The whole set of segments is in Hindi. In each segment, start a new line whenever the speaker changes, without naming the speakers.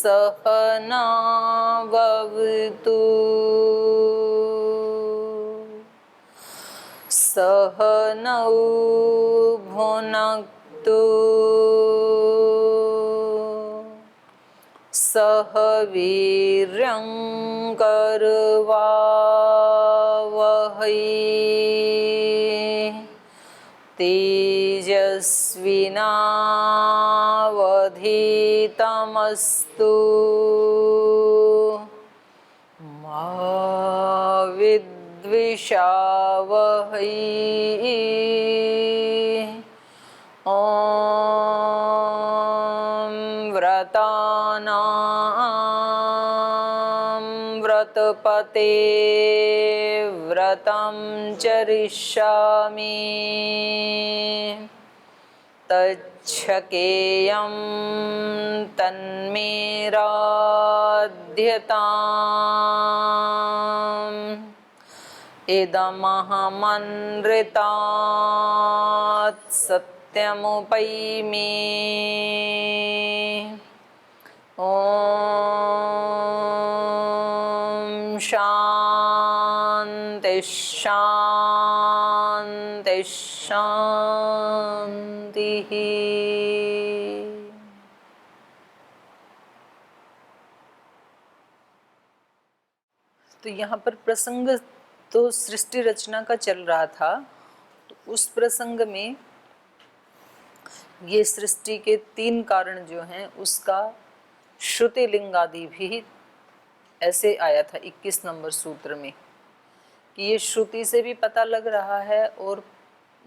सहनाववतु सहनौ भुनक्तु सह वीर्यं करवावहै तेजस्विनावधीतमस्तु मा विद्विषावहै। ॐ व्रतानां व्रतपते व्रतं चरिष्यामि तच्छकेयं तन्मे राध्यताम् इदमहमनृतात् सत्यमुपैमि। ॐ शान्ति शान्ति शान्तिः। तो यहाँ पर प्रसंग तो सृष्टि रचना का चल रहा था। तो उस प्रसंग में ये सृष्टि के 3 कारण जो हैं उसका श्रुति लिंग आदि भी ऐसे आया था 21 नंबर सूत्र में कि ये श्रुति से भी पता लग रहा है और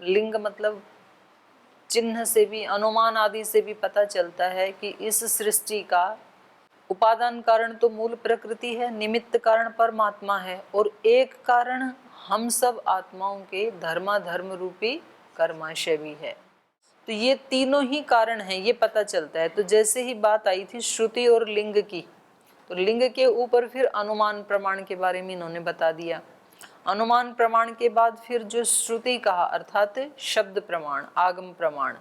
लिंग मतलब चिन्ह से भी, अनुमान आदि से भी पता चलता है कि इस सृष्टि का उपादान कारण तो मूल प्रकृति है, निमित्त कारण परमात्मा है और एक कारण हम सब आत्माओं के धर्माधर्म रूपी कर्माशय भी है। तो ये तीनों ही कारण हैं, ये पता चलता है। तो जैसे ही बात आई थी श्रुति और लिंग की, तो लिंग के ऊपर फिर अनुमान प्रमाण के बारे में इन्होंने बता दिया। अनुमान प्रमाण के बाद फिर जो श्रुति कहा अर्थात शब्द प्रमाण, आगम प्रमाण,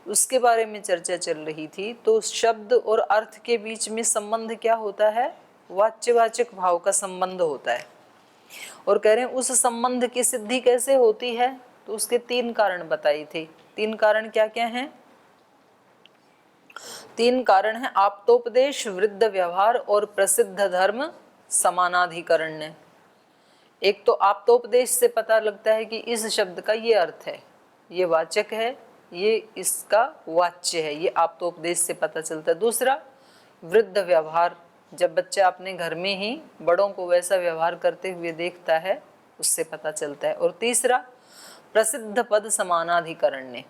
उसके बारे में चर्चा चल रही थी। तो शब्द और अर्थ के बीच में संबंध क्या होता है? वाच्यवाचक भाव का संबंध होता है। और कह रहे हैं उस संबंध की सिद्धि कैसे होती है? तो उसके 3 कारण बताए थे। 3 कारण क्या क्या हैं? 3 कारण हैं आप्तोपदेश, वृद्ध व्यवहार और प्रसिद्ध धर्म समानाधिकरण। एक तो आप्तोपदेश से पता लगता है कि इस शब्द का ये अर्थ है, ये वाचक है, ये इसका वाच्य है, ये आप्तोपदेश से पता चलता है। दूसरा वृद्ध व्यवहार, जब बच्चा अपने घर में ही बड़ों को वैसा व्यवहार करते हुए देखता है उससे पता चलता है। और तीसरा प्रसिद्ध पद समानाधिकरण ने,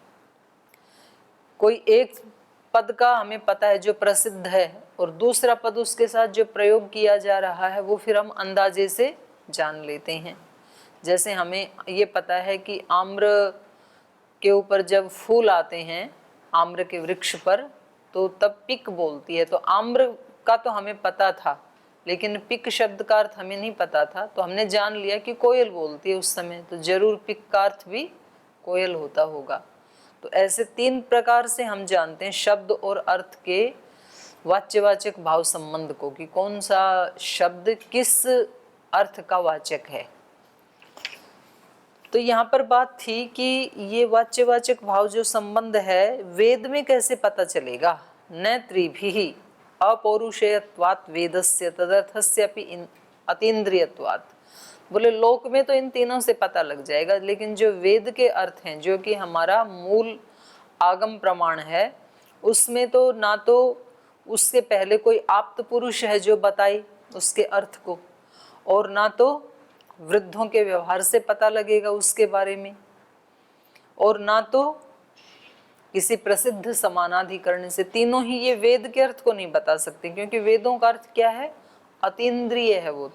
कोई एक पद का हमें पता है जो प्रसिद्ध है और दूसरा पद उसके साथ जो प्रयोग किया जा रहा है वो फिर हम अंदाजे से जान लेते हैं। जैसे हमें ये पता है कि आम्र के ऊपर जब फूल आते हैं आम्र के वृक्ष पर तो तब पिक बोलती है। तो आम्र का तो हमें पता था लेकिन पिक शब्द का अर्थ हमें नहीं पता था, तो हमने जान लिया कि कोयल बोलती है उस समय, तो जरूर पिक का अर्थ भी कोयल होता होगा। तो ऐसे 3 प्रकार से हम जानते हैं शब्द और अर्थ के वाच्यवाचक भाव संबंध को, कि कौन सा शब्द किस अर्थ का वाचक है। तो यहाँ पर बात थी कि ये वाच्यवाचक भाव जो संबंध है वेद में कैसे पता चलेगा? न त्रिभिः अपौरुषेयत्वात् वेदस्य तदर्थस्यपि अतीन्द्रियत्वात्। बोले लोक में तो इन तीनों से पता लग जाएगा, लेकिन जो वेद के अर्थ हैं जो कि हमारा मूल आगम प्रमाण है उसमें तो ना तो उससे पहले कोई आप्त पुरुष है जो बताए उसके अर्थ को, और ना तो वृद्धों के व्यवहार से पता लगेगा उसके बारे में, और ना तो किसी प्रसिद्ध समानाधिकरण से। तीनों ही ये वेद के अर्थ को नहीं बता सकते, क्योंकि वेदों का अर्थ क्या है? अतीन्द्रिय है वो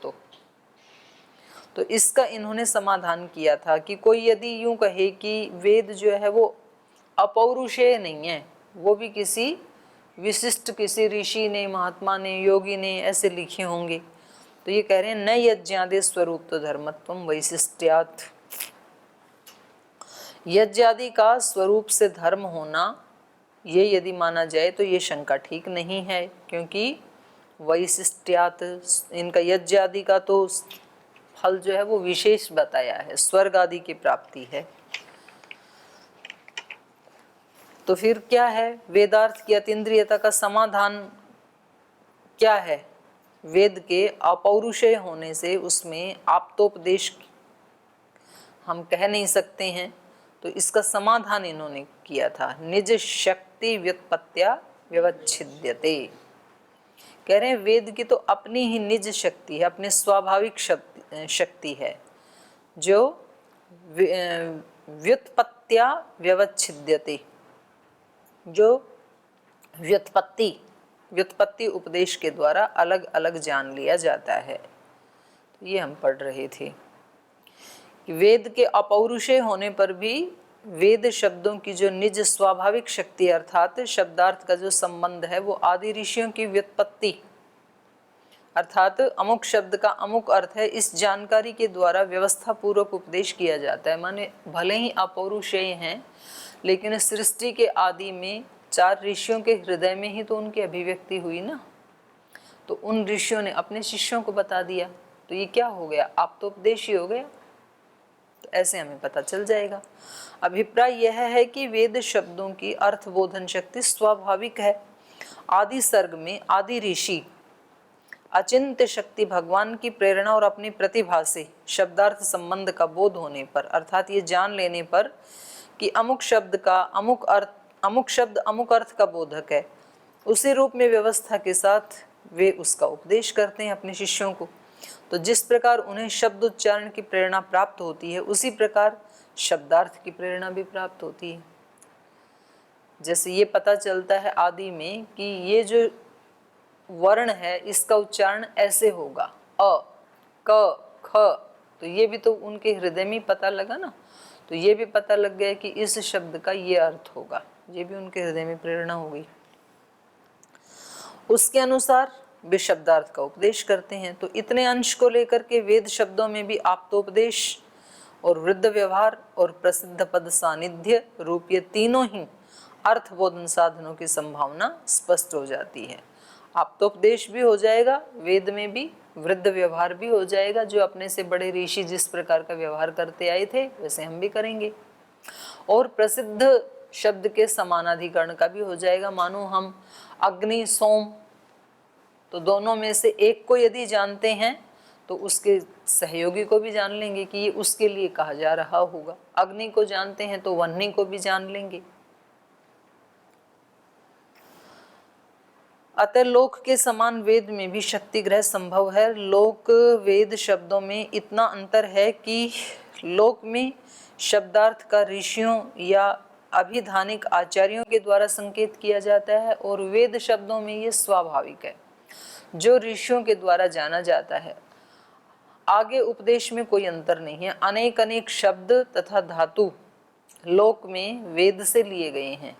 तो इसका इन्होंने समाधान किया था कि कोई यदि यूं कहे कि वेद जो है वो अपौरुषेय नहीं है, वो भी किसी विशिष्ट किसी ऋषि ने, महात्मा ने, योगी ने ऐसे लिखे होंगे, तो ये कह रहे हैं न यज्ञादि स्वरूप तो धर्मत्वम वैशिष्ट्यात्। यज्ञादि का स्वरूप से धर्म होना ये यदि माना जाए तो ये शंका ठीक नहीं है, क्योंकि वैशिष्ट्यात्, इनका यज्ञ आदि का तो फल जो है वो विशेष बताया है, स्वर्ग आदि की प्राप्ति है। तो फिर क्या है, वेदार्थ की अतीन्द्रियता का समाधान क्या है? वेद के अपौरुषेय होने से उसमें आप्तोपदेश हम कह नहीं सकते हैं, तो इसका समाधान इन्होंने किया था, निज शक्ति व्युत्पत्त्या व्यवच्छिद्यते। कह रहे हैं वेद की तो अपनी ही निज शक्ति है, अपने स्वाभाविक शक्ति है, जो व्युत्पत्त्या व्यवच्छिद्यते, जो व्युत्पत्ति उपदेश के द्वारा अलग अलग जान लिया जाता है। तो ये हम पढ़ रहे थे कि वेद के अपौरुषेय होने पर भी वेद शब्दों की जो निज स्वाभाविक शक्ति अर्थात शब्दार्थ का जो संबंध है वो आदि ऋषियों की व्युत्पत्ति अर्थात अमुक शब्द का अमुक अर्थ है, इस जानकारी के द्वारा व्यवस्था पूर्वक उपदेश किया जाता है। माने भले ही अपौरुषेय हैं, लेकिन सृष्टि के आदि में 4 ऋषियों के हृदय में ही तो उनकी अभिव्यक्ति हुई ना, तो उन ऋषियों ने अपने शिष्यों को बता दिया, तो ये क्या हो गया, आप तो उपदेश ही हो गया। तो ऐसे हमें पता चल जाएगा। अभिप्राय यह है कि वेद शब्दों की अर्थबोधन शक्ति स्वाभाविक है। आदि सर्ग में आदि ऋषि अचिंत्य शक्ति भगवान की प्रेरणा और अपनी प्रतिभा से शब्दार्थ संबंध का बोध होने पर, अर्थात ये जान लेने पर कि अमुक शब्द का अमुक शब्द अमुक अर्थ का बोधक है, उसी रूप में व्यवस्था के साथ वे उसका उपदेश करते हैं अपने शिष्यों को। तो जिस प्रकार उन्हें शब्द उच्चारण की प्रेरणा प्राप्त होती है, उसी प्रकार शब्दार्थ की प्रेरणा भी प्राप्त होती है। जैसे ये पता चलता है आदि में कि ये जो वर्ण है इसका उच्चारण ऐसे होगा, अ क ख, तो ये भी तो उनके हृदय में पता लगा ना, तो ये भी पता लग गया कि इस शब्द का ये अर्थ होगा, ये भी उनके हृदय में प्रेरणा हो गई। उसके अनुसार वे शब्दार्थ का उपदेश करते हैं। तो इतने अंश को लेकर के वेद शब्दों में भी आप्तोपदेश और वृद्ध व्यवहार और प्रसिद्ध पद सानिध्य रूप ये तीनों ही अर्थबोधन साधनों की संभावना स्पष्ट हो जाती है। आप्तोपदेश भी हो जाएगा, वेद में भी वृद्ध व्यवहार भी हो जाएगा, जो अपने से बड़े ऋषि जिस प्रकार का व्यवहार करते आए थे वैसे हम भी करेंगे। और प्रसिद्ध शब्द के समानाधिकरण का भी हो जाएगा। मानो हम अग्नि सोम, तो दोनों में से एक को यदि जानते हैं तो उसके सहयोगी को भी जान लेंगे कि ये उसके लिए कहा जा रहा होगा। अग्नि को जानते हैं तो वह्नि को भी जान लेंगे। अतः लोक के समान वेद में भी शक्ति ग्रह संभव है। लोक वेद शब्दों में इतना अंतर है कि लोक में शब्दार्थ का ऋषियों या अभिधानिक आचार्यों के द्वारा संकेत किया जाता है, और वेद शब्दों में ये स्वाभाविक है, जो ऋषियों के द्वारा जाना जाता है। आगे उपदेश में कोई अंतर नहीं है। अनेक अनेक शब्द तथा धातु लोक में वेद से लिए गए हैं।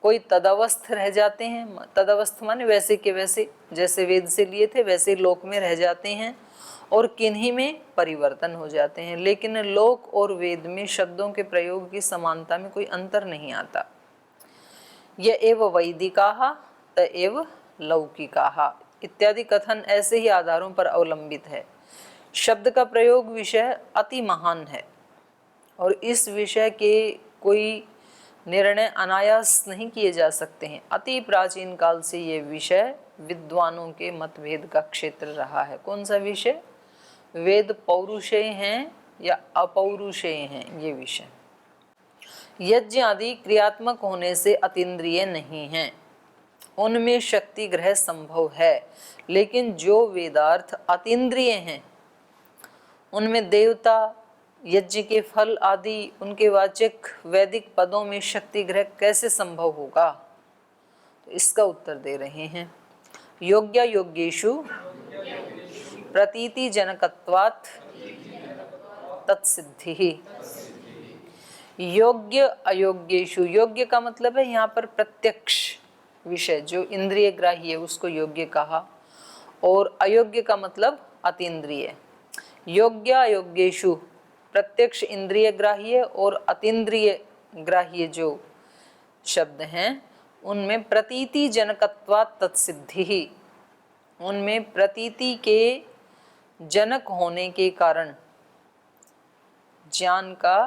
कोई तदवस्थ रह जाते हैं, तदवस्थ माने वैसे के वैसे, जैसे वेद से लिए थे वैसे लोक में रह जाते हैं, और किन्हीं में परिवर्तन हो जाते हैं। लेकिन लोक और वेद में शब्दों के प्रयोग की समानता में कोई अंतर नहीं आता। य एव वैदिकाः त एव लौकिकाः इत्यादि कथन ऐसे ही आधारों पर अवलंबित है। शब्द का प्रयोग विषय अति महान है, और इस विषय के कोई निर्णय अनायास नहीं किए जा सकते हैं। अति प्राचीन काल से ये विषय विद्वानों के मतभेद का क्षेत्र रहा है। कौन सा विषय? वेद पौरुषेय हैं या अपौरुषेय हैं, ये विषय। यज्ञ आदि क्रियात्मक होने से अतीन्द्रिय नहीं हैं, उनमें शक्ति ग्रह संभव है। लेकिन जो वेदार्थ अतीन्द्रिय हैं उनमें देवता, यज्ञ के फल आदि उनके वाचक वैदिक पदों में शक्ति ग्रह कैसे संभव होगा? तो इसका उत्तर दे रहे हैं। योग्य योग्येषु प्रतीति जनकत्वात् तत्सिद्धि। योग्य अयोग्येषु, योग्य का मतलब है यहाँ पर प्रत्यक्ष विषय, जो इंद्रिय ग्राही है उसको योग्य कहा, और अयोग्य का मतलब अतीन्द्रिय। योग्य अयोग्येषु प्रत्यक्ष इंद्रिय ग्राह्य और अतीन्द्रिय ग्राह्य जो शब्द हैं उनमें प्रतीति जनकत्वात् तत्सिद्धि, उनमें प्रतीति के जनक होने के कारण, ज्ञान का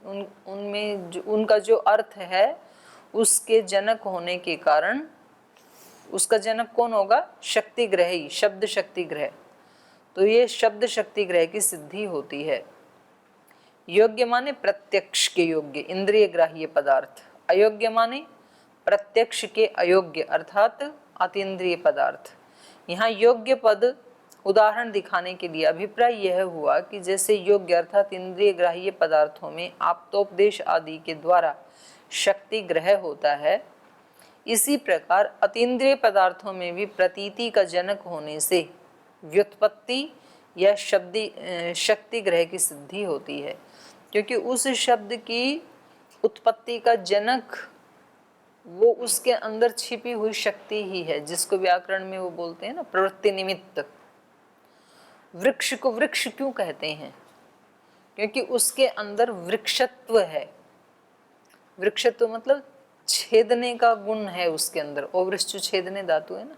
उनमें उनका जो अर्थ है उसके जनक होने के कारण, उसका जनक कौन होगा? शक्ति ग्रह ही, शब्द शक्ति ग्रह। तो ये शब्द शक्ति ग्रह की सिद्धि होती है। योग्य माने प्रत्यक्ष के योग्य, इंद्रिय ग्राह्य पदार्थ। अयोग्य माने प्रत्यक्ष के अयोग्य अर्थात अतीन्द्रिय पदार्थ। यहाँ योग्य पद उदाहरण दिखाने के लिए अभिप्राय यह हुआ कि जैसे योग्य अर्थात इंद्रिय ग्राह्य पदार्थों में आप्तोपदेश आदि के द्वारा शक्ति ग्रह होता है, इसी प्रकार अतीन्द्रिय पदार्थों में भी प्रतीति का जनक होने से व्युत्पत्ति या शक्ति ग्रह की सिद्धि होती है, क्योंकि उस शब्द की उत्पत्ति का जनक वो उसके अंदर छिपी हुई शक्ति ही है, जिसको व्याकरण में वो बोलते हैं ना प्रवृत्ति निमित्त। वृक्ष को वृक्ष क्यों कहते हैं? क्योंकि उसके अंदर वृक्षत्व है। वृक्षत्व मतलब छेदने का गुण है उसके अंदर, ओवृष्टि छेदने धातु है ना।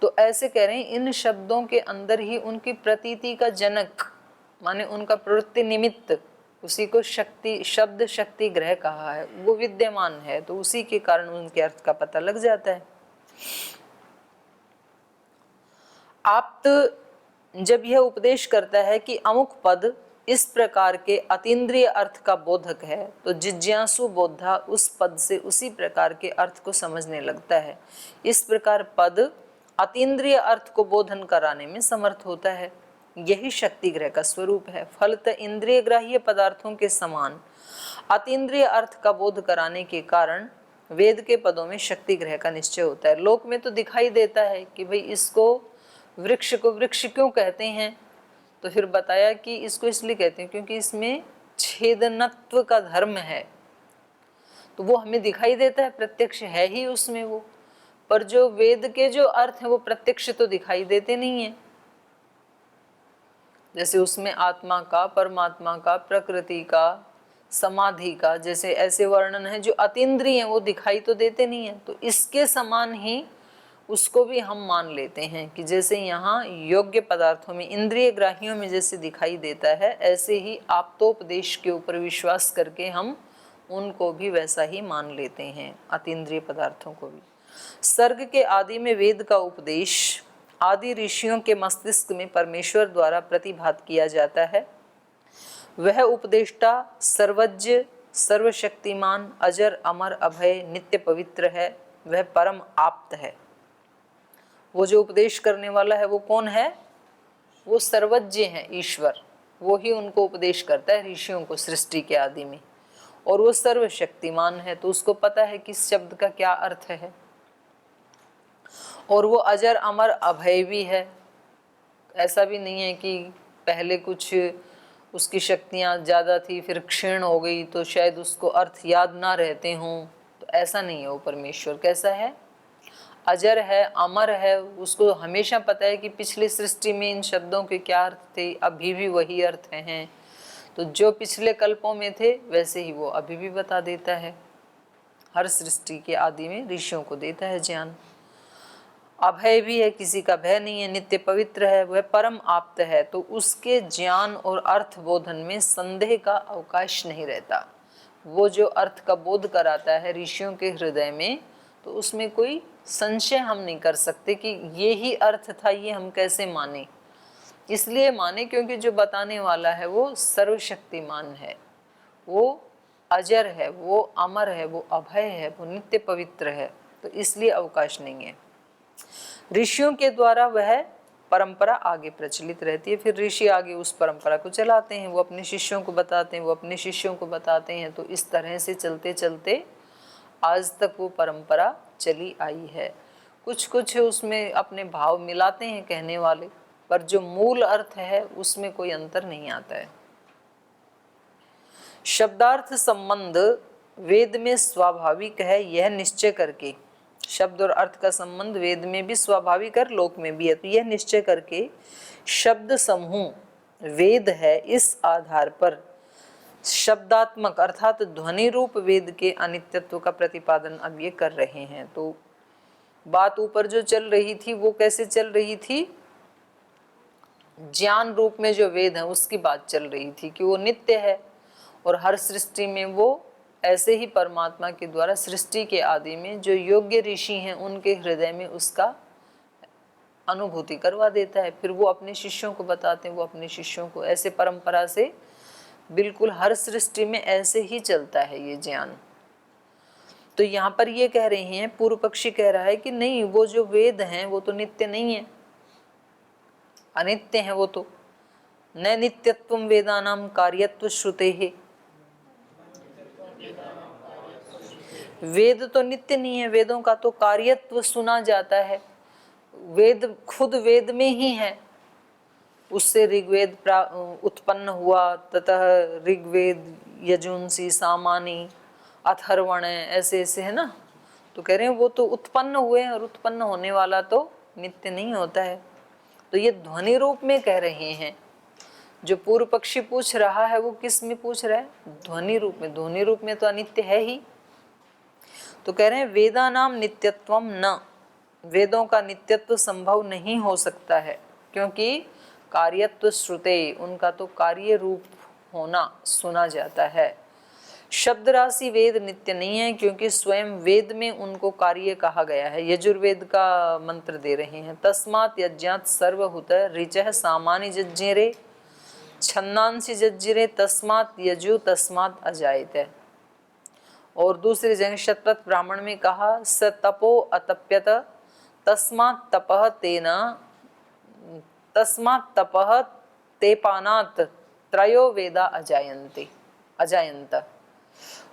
तो ऐसे कह रहे हैं इन शब्दों के अंदर ही उनकी प्रतीति का जनक माने उनका प्रवृत्ति निमित्त, उसी को शक्ति शब्द शक्ति ग्रह कहा है, वो विद्यमान है, तो उसी के कारण उनके अर्थ का पता लग जाता है। आप्त जब यह उपदेश करता है कि अमुक पद इस प्रकार के अतीन्द्रिय अर्थ का बोधक है, तो जिज्ञासु बोधा उस पद से उसी प्रकार के अर्थ को समझने लगता है। इस प्रकार पद अतीन्द्रिय अर्थ को बोधन कराने में समर्थ होता है। यही शक्ति ग्रह का स्वरूप है। फलतः इंद्रिय ग्राह्य पदार्थों के समान अतीन्द्रिय अर्थ का बोध कराने के कारण वेद के पदों में शक्ति ग्रह का निश्चय होता है। लोक में तो दिखाई देता है कि भाई इसको वृक्ष को वृक्ष क्यों कहते हैं, तो फिर बताया कि इसको इसलिए कहते हैं क्योंकि इसमें छेदनत्व का धर्म है, तो वो हमें दिखाई देता है, प्रत्यक्ष है ही उसमें वो। पर जो वेद के जो अर्थ है वो प्रत्यक्ष तो दिखाई देते नहीं है। जैसे उसमें आत्मा का, परमात्मा का, प्रकृति का, समाधि का, जैसे ऐसे वर्णन है जो अतीन्द्रिय हैं वो दिखाई तो देते नहीं है। तो इसके समान ही उसको भी हम मान लेते हैं कि जैसे यहाँ योग्य पदार्थों में इंद्रिय ग्राहियों में जैसे दिखाई देता है, ऐसे ही आप्तोपदेश के ऊपर विश्वास करके हम उनको भी वैसा ही मान लेते हैं, अतीन्द्रिय पदार्थों को भी। सर्ग के आदि में वेद का उपदेश आदि ऋषियों के मस्तिष्क में परमेश्वर द्वारा प्रतिभात किया जाता है। वह उपदेष्टा सर्वज्ञ, सर्वशक्तिमान, अजर, अमर, अभय, नित्य पवित्र है। वह परम आप्त है। वो जो उपदेश करने वाला है वो कौन है? वो सर्वज्ञ है, ईश्वर। वो ही उनको उपदेश करता है ऋषियों को सृष्टि के आदि में, और वो सर्वशक्तिमान है, तो उसको पता है कि इस शब्द का क्या अर्थ है। और वो अजर, अमर, अभय भी है। ऐसा भी नहीं है कि पहले कुछ उसकी शक्तियाँ ज़्यादा थी फिर क्षीण हो गई तो शायद उसको अर्थ याद ना रहते हों, तो ऐसा नहीं है। वो परमेश्वर कैसा है? अजर है, अमर है। उसको हमेशा पता है कि पिछली सृष्टि में इन शब्दों के क्या अर्थ थे, अभी भी वही अर्थ हैं। तो जो पिछले कल्पों में थे वैसे ही वो अभी भी बता देता है। हर सृष्टि के आदि में ऋषियों को देता है ज्ञान। अभय भी है, किसी का भय नहीं है, नित्य पवित्र है, वह परम आप्त है। तो उसके ज्ञान और अर्थ बोधन में संदेह का अवकाश नहीं रहता। वो जो अर्थ का बोध कराता है ऋषियों के हृदय में, तो उसमें कोई संशय हम नहीं कर सकते कि ये ही अर्थ था, ये हम कैसे माने। इसलिए माने क्योंकि जो बताने वाला है वो सर्वशक्तिमान है, वो अजर है, वो अमर है, वो अभय है, वो नित्य पवित्र है। तो इसलिए अवकाश नहीं है। ऋषियों के द्वारा वह परंपरा आगे प्रचलित रहती है। फिर ऋषि आगे उस परंपरा को चलाते हैं, वो अपने शिष्यों को बताते हैं, वो अपने शिष्यों को बताते हैं। तो इस तरह से चलते चलते आज तक वो परंपरा चली आई है। कुछ कुछ उसमें अपने भाव मिलाते हैं कहने वाले, पर जो मूल अर्थ है उसमें कोई अंतर नहीं आता है। शब्दार्थ संबंध वेद में स्वाभाविक है, यह निश्चय करके, शब्द और अर्थ का संबंध वेद में भी स्वाभाविक है, लोक में भी है, तो यह निश्चय करके शब्द समूह वेद है, इस आधार पर शब्दात्मक अर्थात ध्वनि रूप वेद के अनित्यत्व का प्रतिपादन अब ये कर रहे हैं। तो बात ऊपर जो चल रही थी वो कैसे चल रही थी, ज्ञान रूप में जो वेद है उसकी बात चल रही थी कि वो नित्य है और हर सृष्टि में वो ऐसे ही परमात्मा के द्वारा सृष्टि के आदि में जो योग्य ऋषि हैं उनके हृदय में उसका अनुभूति करवा देता है। फिर वो अपने शिष्यों को बताते हैं, वो अपने शिष्यों को, ऐसे परंपरा से बिल्कुल हर सृष्टि में ऐसे ही चलता है ये ज्ञान। तो यहाँ पर ये कह रहे हैं, पूर्व पक्षी कह रहा है कि नहीं, वो जो वेद हैं वो तो नित्य नहीं है, अनित्य है वो तो। न नित्यत्वम वेदानाम कार्यत्व श्रुते है, वेद तो नित्य नहीं है, वेदों का तो कार्यत्व सुना जाता है। वेद खुद वेद में ही है, उससे ऋग्वेद उत्पन्न हुआ, ततः ऋग्वेद, यजुंसी, सामानी, अथर्वण, ऐसे ऐसे है ना। तो कह रहे हैं वो तो उत्पन्न हुए हैं और उत्पन्न होने वाला तो नित्य नहीं होता है। तो ये ध्वनि रूप में कह रहे हैं। जो पूर्व पक्षी पूछ रहा है वो किस में पूछ रहा है, ध्वनि रूप में। ध्वनि रूप में तो अनित्य है ही। तो कह रहे हैं वेदा नाम नित्यत्वम न, वेदों का नित्यत्व संभव नहीं हो सकता है, क्योंकि कार्यत्व श्रुते, उनका तो कार्य रूप होना सुना जाता है। शब्द राशि वेद नित्य नहीं है, क्योंकि स्वयं वेद में उनको कार्य कहा गया है। यजुर्वेद का मंत्र दे रहे हैं, तस्मात् यज्ञात् सर्वहुत ऋचः सामान्य जज्ञिरे छन्दांसि जज्ञिरे तस्मात् यजु तस्मात् अजायते। और दूसरी जगह शतपथ ब्राह्मण में कहा, स तपो अतप्यत तस्मात् तपः तेन तस्मात् तपः तेपानात् त्रयो वेदा अजायन्ते अजायन्त।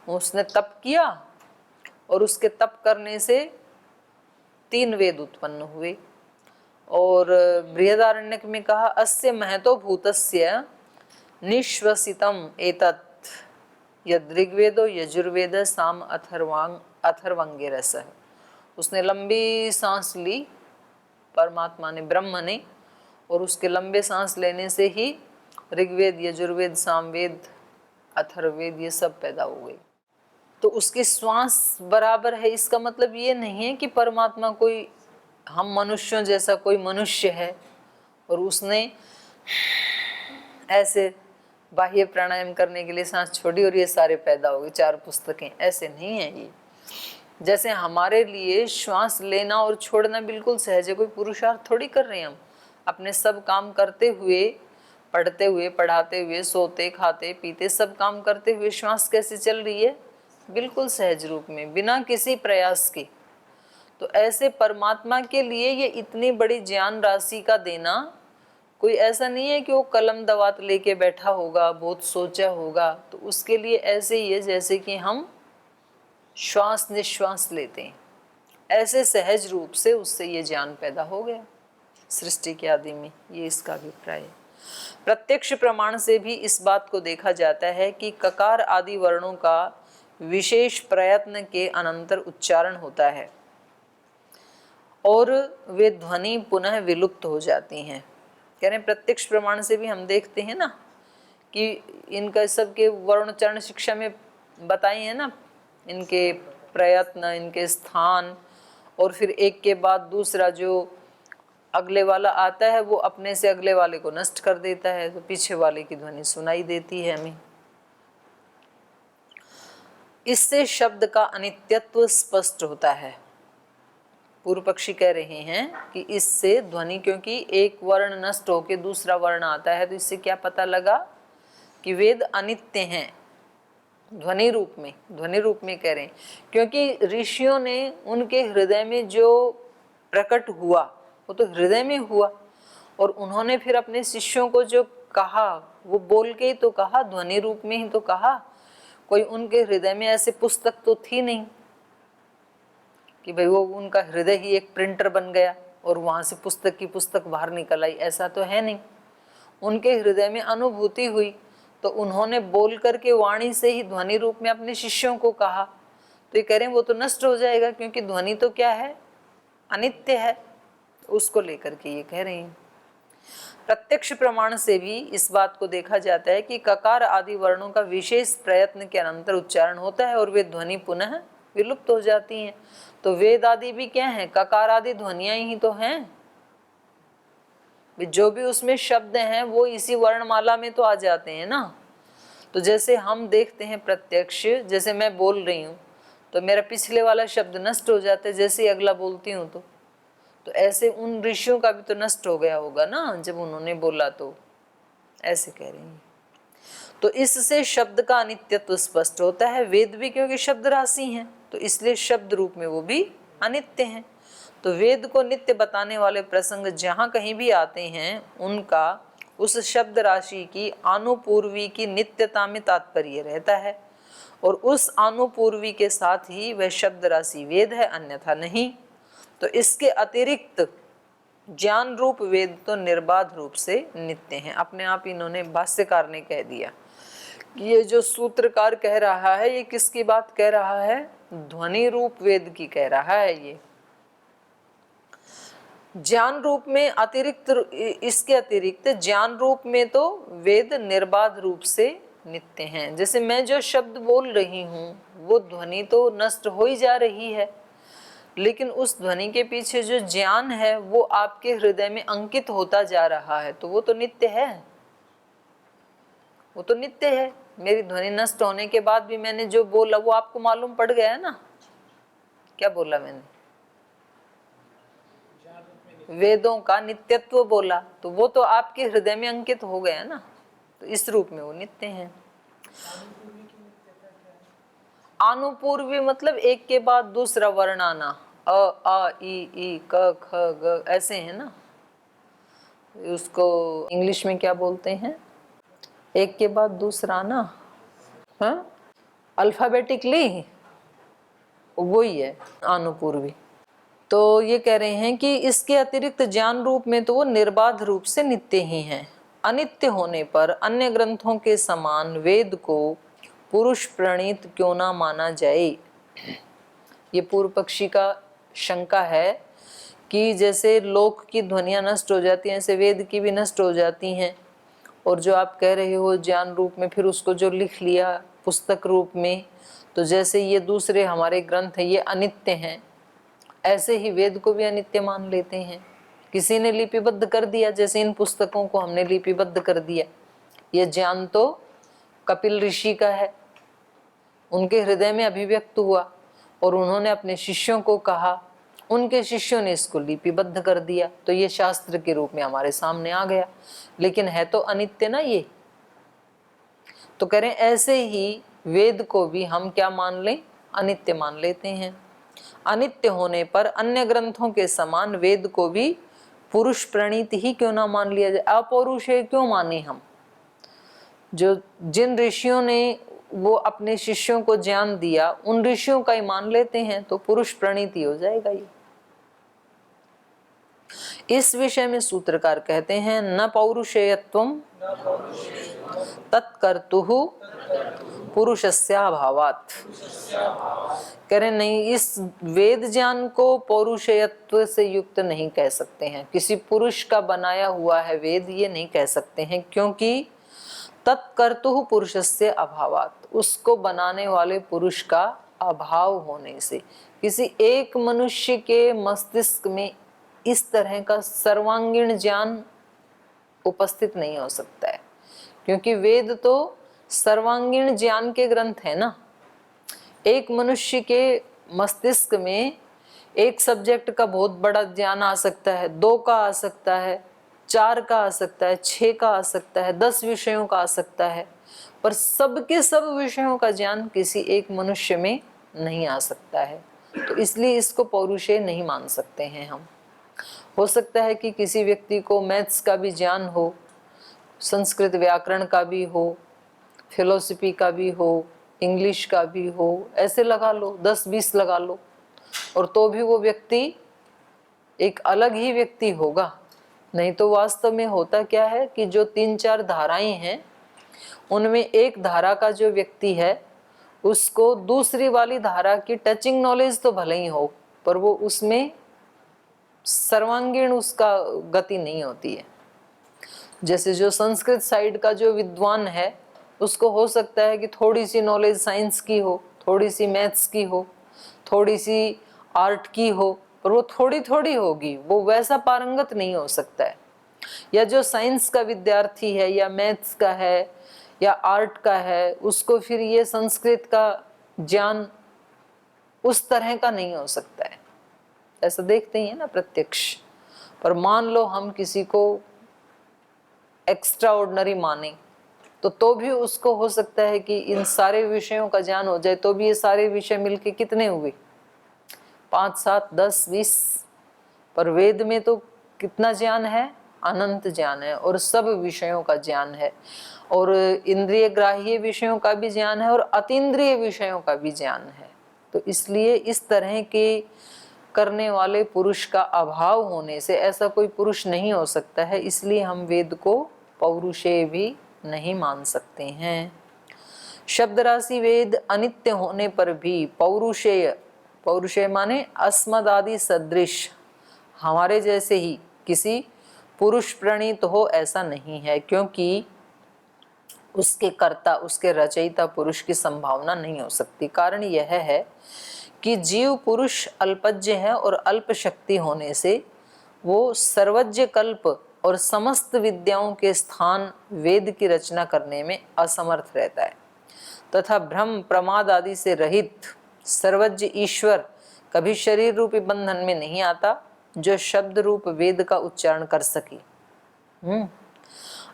उसने तप किया और उसके तप करने से 3 वेद उत्पन्न हुए। और बृहदारण्यक में कहा, अस्य महतो भूतस्य निश्वसितम एतत् यद ऋग्वेदो यजुर्वेद साम अथर्वांगिरस। उसने लंबी सांस ली, परमात्मा ने, ब्रह्म ने, और उसके लंबे सांस लेने से ही ऋग्वेद, यजुर्वेद, सामवेद, अथर्ववेद ये सब पैदा हो गए। तो उसकी श्वास बराबर है, इसका मतलब ये नहीं है कि परमात्मा कोई हम मनुष्यों जैसा कोई मनुष्य है और उसने ऐसे बाह्य प्राणायाम करने के लिए सांस छोड़ी और ये सारे पैदा हो गए, 4 पुस्तकें, ऐसे नहीं है ये। जैसे हमारे लिए श्वास लेना और छोड़ना बिल्कुल सहज है, कोई पुरुषार्थ थोड़ी कर रहे हैं हम। अपने सब काम करते हुए, पढ़ते हुए, पढ़ाते हुए, सोते, खाते, पीते, सब काम करते हुए श्वास कैसे चल रही है, बिल्कुल सहज रूप में, बिना किसी प्रयास के। तो ऐसे परमात्मा के लिए ये इतनी बड़ी ज्ञान राशि का देना कोई ऐसा नहीं है कि वो कलम दवात लेके बैठा होगा, बहुत सोचा होगा। तो उसके लिए ऐसे ही है जैसे कि हम श्वास निश्वास लेते हैं, ऐसे सहज रूप से उससे ये ज्ञान पैदा हो गया सृष्टि के आदि में। ये इसका अभिप्राय है। प्रत्यक्ष प्रमाण से भी इस बात को देखा जाता है कि ककार आदि वर्णों का विशेष प्रयत्न के अनंतर उच्चारण होता है और वे ध्वनि पुनः विलुप्त हो जाती हैं। कह रहे हैं प्रत्यक्ष प्रमाण से भी हम देखते हैं ना कि इनका सबके वर्ण चरण शिक्षा में बताए हैं ना, इनके प्रयत्न, इनके स्थान, और फिर एक के बाद दूसरा जो अगले वाला आता है वो अपने से अगले वाले को नष्ट कर देता है, तो पीछे वाले की ध्वनि सुनाई देती है हमें। इससे शब्द का अनित्यत्व स्पष्ट होता है। पूर्व पक्षी कह रहे हैं कि इससे ध्वनि, क्योंकि एक वर्ण नष्ट होकर दूसरा वर्ण आता है, तो इससे क्या पता लगा कि वेद अनित्य हैं ध्वनि रूप में। ध्वनि रूप में कह रहे हैं क्योंकि ऋषियों ने उनके हृदय में जो प्रकट हुआ वो तो हृदय में हुआ, और उन्होंने फिर अपने शिष्यों को जो कहा वो बोल के ही तो कहा, ध्वनि रूप में ही तो कहा। कोई उनके हृदय में ऐसे पुस्तक तो थी नहीं कि भाई वो उनका हृदय ही एक प्रिंटर बन गया और वहां से पुस्तक की पुस्तक बाहर निकल आई, ऐसा तो है नहीं। उनके हृदय में अनुभूति हुई तो उन्होंने बोल करके वाणी से ही ध्वनि रूप में अपने शिष्यों को कहा। तो ये कह रहे हैं वो तो नष्ट हो जाएगा, क्योंकि ध्वनि तो क्या है, अनित्य है, उसको लेकर के ये कह रहे हैं। प्रत्यक्ष प्रमाण से भी इस बात को देखा जाता है कि ककार आदि वर्णों का विशेष प्रयत्न के अनंतर उच्चारण होता है और वे ध्वनि पुनः विलुप्त हो जाती हैं। तो वेद आदि भी क्या है, ककार आदि ध्वनियां ही तो हैं। जो भी उसमें शब्द हैं वो इसी वर्णमाला में तो आ जाते हैं ना। तो जैसे हम देखते हैं प्रत्यक्ष, जैसे मैं बोल रही हूँ तो मेरा पिछले वाला शब्द नष्ट हो जाता है जैसे ही अगला बोलती हूँ तो ऐसे उन ऋषियों का भी तो नष्ट हो गया होगा ना जब उन्होंने बोला, तो ऐसे कह रही हैं। तो इससे शब्द का अनित्यत्व स्पष्ट होता है। वेद भी क्योंकि शब्द राशि हैं तो इसलिए शब्द रूप में वो भी अनित्य हैं। तो वेद को नित्य बताने वाले प्रसंग जहाँ कहीं भी आते हैं उनका उस शब्द राशि की आनुपूर्वी की नित्यता में तात्पर्य रहता है, और उस आनुपूर्वी के साथ ही वह शब्द राशि वेद है, अन्यथा नहीं। तो इसके अतिरिक्त ज्ञान रूप वेद तो निर्बाध रूप से नित्य हैं। अपने आप इन्होंने भाष्यकार ने कह दिया। ये जो सूत्रकार कह रहा है ये किसकी बात कह रहा है, ध्वनि रूप वेद की कह रहा है। ये ज्ञान रूप में अतिरिक्त, इसके अतिरिक्त ज्ञान रूप में तो वेद निर्बाध रूप से नित्य हैं। जैसे मैं जो शब्द बोल रही हूँ वो ध्वनि तो नष्ट हो ही जा रही है, लेकिन उस ध्वनि के पीछे जो ज्ञान है वो आपके हृदय में अंकित होता जा रहा है, तो वो तो नित्य है, वो तो नित्य है। मेरी ध्वनि नष्ट होने के बाद भी मैंने जो बोला वो आपको मालूम पड़ गया है ना, क्या बोला मैंने, वेदों का नित्यत्व बोला, तो वो तो आपके हृदय में अंकित हो गया ना, तो इस रूप में वो नित्य हैं। आनुपूर्वी मतलब एक के बाद दूसरा वर्ण आना, अ आ ई क ख ग ऐसे है ना, उसको इंग्लिश में क्या बोलते हैं, एक के बाद दूसरा ना, हाँ अल्फाबेटिकली वही है आनुपूर्वी। तो ये कह रहे हैं कि इसके अतिरिक्त ज्ञान रूप में तो वो निर्बाध रूप से नित्य ही हैं। अनित्य होने पर अन्य ग्रंथों के समान वेद को पुरुष प्रणीत क्यों ना माना जाए। ये पूर्व पक्षी का शंका है कि जैसे लोक की ध्वनियां नष्ट हो जाती हैं ऐसे वेद की भी नष्ट हो जाती हैं, और जो आप कह रहे हो ज्ञान रूप में फिर उसको जो लिख लिया पुस्तक रूप में, तो जैसे ये दूसरे हमारे ग्रंथ हैं ये अनित्य हैं, ऐसे ही वेद को भी अनित्य मान लेते हैं। किसी ने लिपिबद्ध कर दिया, जैसे इन पुस्तकों को हमने लिपिबद्ध कर दिया, ये ज्ञान तो कपिल ऋषि का है, उनके हृदय में अभिव्यक्त हुआ और उन्होंने अपने शिष्यों को कहा, उनके शिष्यों ने इसको लिपिबद्ध कर दिया, तो ये शास्त्र के रूप में हमारे सामने आ गया, लेकिन है तो अनित्य ना ये। तो कह रहे हैं ऐसे ही वेद को भी हम क्या मान लें, अनित्य मान लेते हैं। अनित्य होने पर अन्य ग्रंथों के समान वेद को भी पुरुष प्रणीत ही क्यों ना मान लिया जाए, अपौरुषेय क्यों माने हम। जो जिन ऋषियों ने वो अपने शिष्यों को ज्ञान दिया उन ऋषियों का ही मान लेते हैं, तो पुरुष प्रणीत ही हो जाएगा ये। इस विषय में सूत्रकार कहते हैं न पौरुषेयत्वं तत्कर्तुः पुरुषस्याभावात्। कह रहे नहीं, इस वेद ज्ञान को पौरुषेयत्व से युक्त नहीं कह सकते हैं, किसी पुरुष का बनाया हुआ है वेद ये नहीं कह सकते हैं, क्योंकि तत्कर्तुः पुरुषस्य अभावात्, उसको बनाने वाले पुरुष का अभाव होने से किसी एक मनुष्य के मस्तिष्क में इस तरह का सर्वांगीण ज्ञान उपस्थित नहीं हो सकता है, क्योंकि वेद तो सर्वांगीण ज्ञान के ग्रंथ है ना। एक मनुष्य के मस्तिष्क में एक सब्जेक्ट का बहुत बड़ा ज्ञान आ सकता है, 2 का आ सकता है, 4 का आ सकता है, 6 का आ सकता है, 10 विषयों का आ सकता है, पर सबके सब विषयों का ज्ञान किसी एक मनुष्य में नहीं आ सकता है। तो इसलिए इसको पौरुषेय नहीं मान सकते हैं हम। हो सकता है कि किसी व्यक्ति को मैथ्स का भी ज्ञान हो, संस्कृत व्याकरण का भी हो, फिलोसफी का भी हो, इंग्लिश का भी हो, ऐसे लगा लो 10-20 लगा लो, और तो भी वो व्यक्ति एक अलग ही व्यक्ति होगा। नहीं तो वास्तव में होता क्या है कि जो 3-4 धाराएं हैं उनमें एक धारा का जो व्यक्ति है उसको दूसरी वाली धारा की टचिंग नॉलेज तो भले ही हो, पर वो उसमें सर्वांगीण उसका गति नहीं होती है। जैसे जो संस्कृत साइड का जो विद्वान है उसको हो सकता है कि थोड़ी सी नॉलेज साइंस की हो, थोड़ी सी मैथ्स की हो, थोड़ी सी आर्ट की हो, पर वो थोड़ी थोड़ी होगी, वो वैसा पारंगत नहीं हो सकता है। या जो साइंस का विद्यार्थी है या मैथ्स का है या आर्ट का है, उसको फिर ये संस्कृत का ज्ञान उस तरह का नहीं हो सकता है। ऐसा देखते ही है ना प्रत्यक्ष। पर मान लो हम किसी को एक्स्ट्रा ऑर्डिनरी माने, तो भी उसको हो सकता है कि इन सारे विषयों का ज्ञान हो जाए, तो भी ये सारे विषय मिलके कितने हुए, 5, 7, 10, 20। पर वेद में तो कितना ज्ञान है, अनंत ज्ञान है, और सब विषयों का ज्ञान है, और इंद्रिय ग्राह्य विषयों का भी ज्ञान है और अतीन्द्रिय विषयों का भी ज्ञान है। तो इसलिए इस तरह के करने वाले पुरुष का अभाव होने से ऐसा कोई पुरुष नहीं हो सकता है, इसलिए हम वेद को पौरुषेय भी नहीं मान सकते हैं। शब्द राशि वेद अनित्य होने पर भी पौरुषेय, पौरुषेय माने अस्मदादि सदृश, हमारे जैसे ही किसी पुरुष प्रणीत हो ऐसा नहीं है, क्योंकि उसके कर्ता, उसके रचयिता पुरुष की संभावना नहीं हो सकती। कारण यह है कि जीव पुरुष अल्पज्ञ है और अल्प शक्ति होने से वो सर्वज्ञ कल्प और समस्त विद्याओं के स्थान वेद की रचना करने में असमर्थ रहता है, तथा भ्रम प्रमाद आदि से रहित सर्वज्ञ ईश्वर कभी शरीर रूपी बंधन में नहीं आता जो शब्द रूप वेद का उच्चारण कर सके।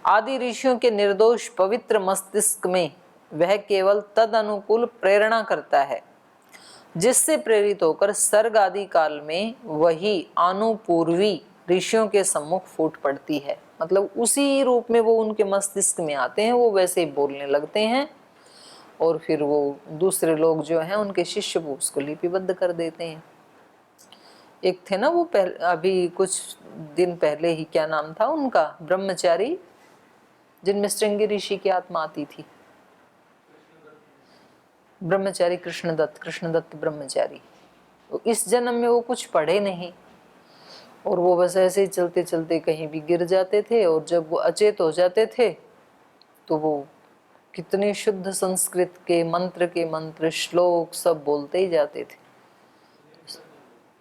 आदि ऋषियों के निर्दोष पवित्र मस्तिष्क में वह केवल तद अनुकूल प्रेरणा करता है जिससे प्रेरित होकर सर्ग आदि काल में वही अनुपूर्वी ऋषियों के सम्मुख फूट पड़ती है। मतलब उसी रूप में वो उनके मस्तिष्क में आते हैं, वो वैसे ही बोलने लगते हैं, और फिर वो दूसरे लोग जो हैं उनके शिष्य वो उसको लिपिबद्ध कर देते हैं। एक थे ना वो अभी कुछ दिन पहले ही, क्या नाम था उनका, ब्रह्मचारी, जिनमें श्रृंगी ऋषि की आत्मा आती थी, ब्रह्मचारी कृष्णदत्त ब्रह्मचारी। तो इस जन्म में वो कुछ पढ़े नहीं, और वो बस ऐसे ही चलते चलते कहीं भी गिर जाते थे, और जब वो अचेत हो जाते थे तो वो कितने शुद्ध संस्कृत के मंत्र श्लोक सब बोलते ही जाते थे।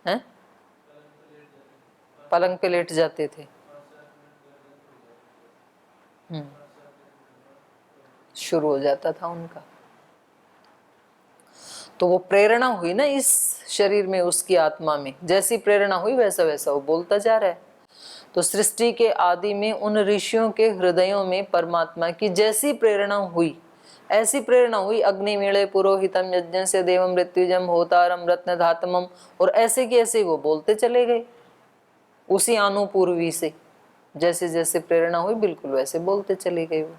हैं? पलंग पे लेट जाते थे। शुरू हो जाता था उनका। तो वो प्रेरणा हुई ना इस शरीर में, उसकी आत्मा में जैसी प्रेरणा हुई वैसा वैसा वो बोलता जा रहा है। तो सृष्टि के आदि में उन ऋषियों के हृदयों में परमात्मा की जैसी प्रेरणा हुई, ऐसी प्रेरणा हुई, अग्निमीळे पुरोहितम यज्ञ से देवम मृत्युजम होतारम रत्न धातमम, और ऐसे की ऐसे वो बोलते चले गए उसी अनुपूर्वी से, जैसे जैसे प्रेरणा हुई बिल्कुल वैसे बोलते चले गए। वो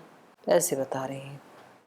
ऐसे बता रहे हैं।